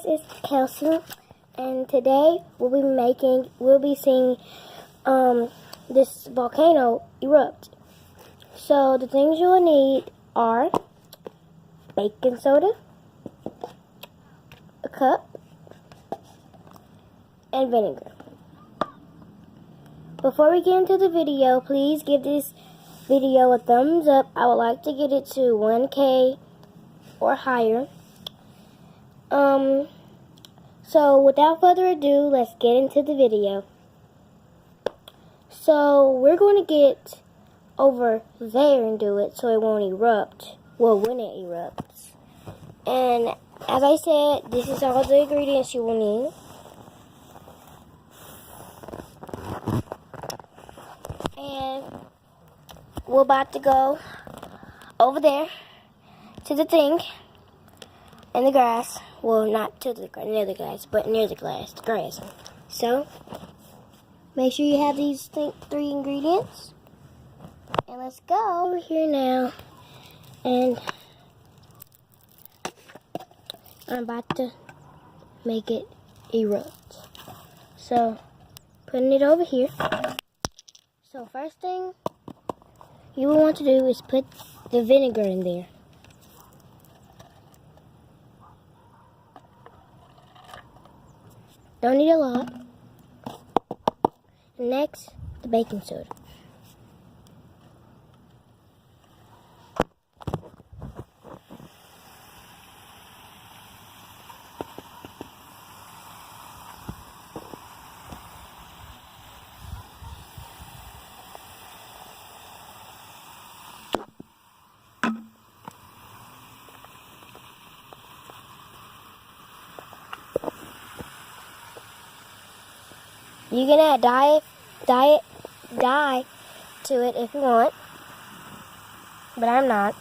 it's Kelsey, and today we'll be seeing this volcano erupt. So the things you will need are baking soda, a cup, and vinegar. Before we get into the video, please give this video a thumbs up. I would like to get it to 1K or higher. So without further ado, let's get into the video. So we're going to get over there and do it so it won't erupt. Well, when it erupts. And as I said, this is all the ingredients you will need. And we're about to go over there to the thing in the grass. Well, not to the near the grass, but near the grass. So make sure you have these three ingredients. And let's go over here now. And I'm about to make it erupt. So putting it over here. So first thing you will want to do is put the vinegar in there. Don't need a lot. Next, the baking soda. You can add dye to it if you want, but I'm not.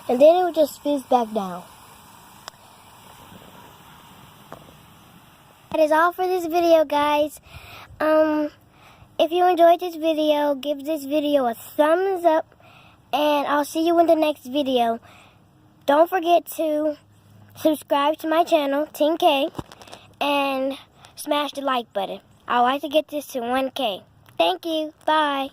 And then it will just fizz back down. That is all for this video, guys. If you enjoyed this video, give this video a thumbs up, and I'll see you in the next video. Don't forget to subscribe to my channel, 10K, and smash the like button. I'd like to get this to 1K. Thank you. Bye.